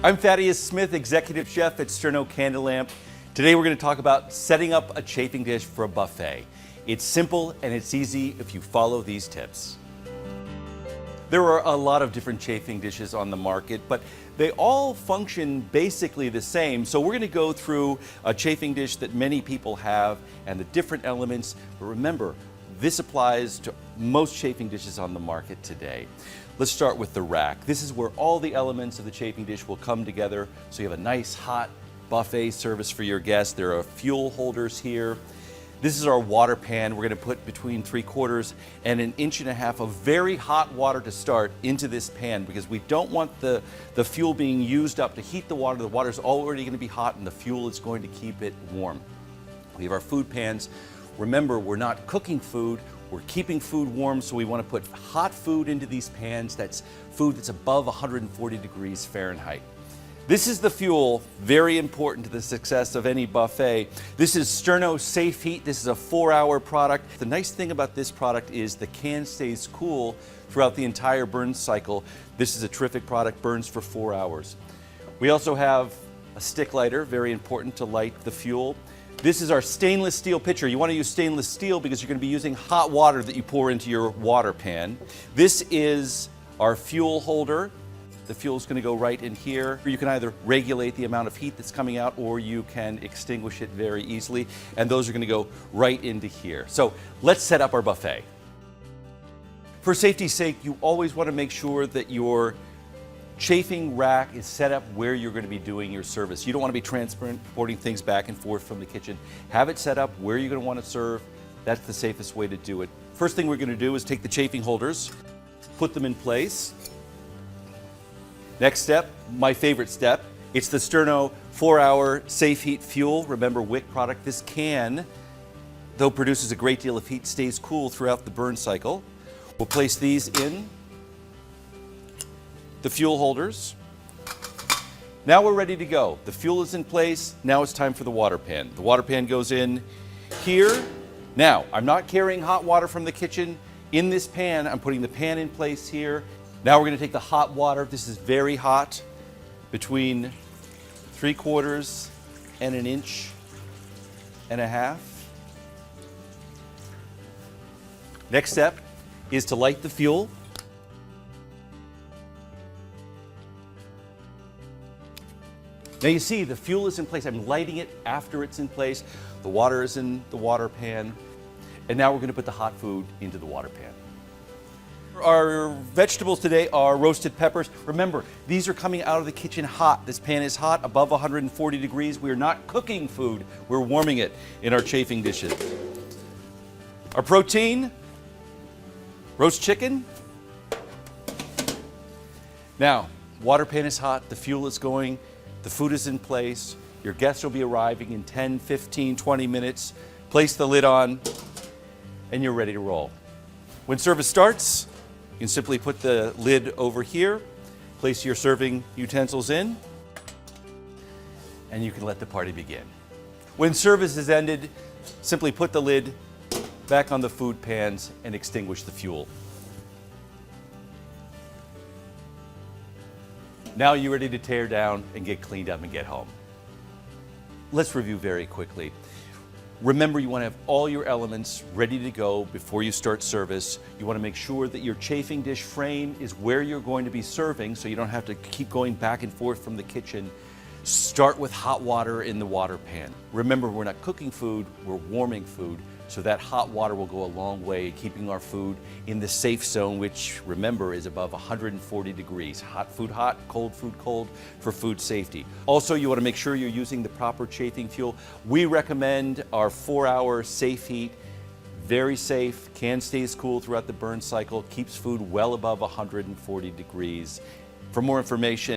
I'm Thaddeus Smith, Executive Chef at Sterno Candlelamp. Today we're going to talk about setting up a chafing dish for a buffet. It's simple and it's easy if you follow these tips. There are a lot of different chafing dishes on the market, but they all function basically the same. So we're going to go through a chafing dish that many people have and the different elements. But remember, this applies to most chafing dishes on the market today. Let's start with the rack. This is where all the elements of the chafing dish will come together. So you have a nice hot buffet service for your guests. There are fuel holders here. This is our water pan. We're going to put between 3/4 and 1.5 inches of very hot water to start into this pan because we don't want the fuel being used up to heat the water. The water is already going to be hot and the fuel is going to keep it warm. We have our food pans. Remember, we're not cooking food. We're keeping food warm, so we want to put hot food into these pans. That's food that's above 140 degrees Fahrenheit. This is the fuel, very important to the success of any buffet. This is Sterno Safe Heat. This is a 4-hour product. The nice thing about this product is the can stays cool throughout the entire burn cycle. This is a terrific product, burns for 4 hours. We also have a stick lighter, very important to light the fuel. This is our stainless steel pitcher. You want to use stainless steel because you're going to be using hot water that you pour into your water pan. This is our fuel holder. The fuel is going to go right in here. You can either regulate the amount of heat that's coming out or you can extinguish it very easily. And those are going to go right into here. So let's set up our buffet. For safety's sake, you always want to make sure that your chafing rack is set up where you're going to be doing your service. You don't want to be transporting things back and forth from the kitchen. Have it set up where you're going to want to serve. That's the safest way to do it. First thing we're going to do is take the chafing holders, put them in place. Next step, my favorite step, it's the Sterno 4-hour Safe Heat Fuel. Remember, wick product. This can, though produces a great deal of heat, stays cool throughout the burn cycle. We'll place these in the fuel holders. Now we're ready to go. The fuel is in place. Now it's time for the water pan. The water pan goes in here. Now, I'm not carrying hot water from the kitchen in this pan. I'm putting the pan in place here. Now we're going to take the hot water. This is very hot, between 3/4 and 1.5 inches. Next step is to light the fuel. Now you see the fuel is in place. I'm lighting it after it's in place. The water is in the water pan. And now we're going to put the hot food into the water pan. Our vegetables today are roasted peppers. Remember, these are coming out of the kitchen hot. This pan is hot, above 140 degrees. We are not cooking food. We're warming it in our chafing dishes. Our protein, roast chicken. Now, water pan is hot. The fuel is going. The food is in place. Your guests will be arriving in 10, 15, 20 minutes. Place the lid on, and you're ready to roll. When service starts, you can simply put the lid over here, place your serving utensils in, and you can let the party begin. When service is ended, simply put the lid back on the food pans and extinguish the fuel. Now you're ready to tear down and get cleaned up and get home. Let's review very quickly. Remember, you want to have all your elements ready to go before you start service. You want to make sure that your chafing dish frame is where you're going to be serving so you don't have to keep going back and forth from the kitchen. Start with hot water in the water pan. Remember, we're not cooking food, we're warming food. So that hot water will go a long way in keeping our food in the safe zone, which, remember, is above 140 degrees. Hot food hot, cold food cold for food safety. Also, you want to make sure you're using the proper chafing fuel. We recommend our 4-hour Safe Heat. Very safe, can stays cool throughout the burn cycle, keeps food well above 140 degrees. For more information,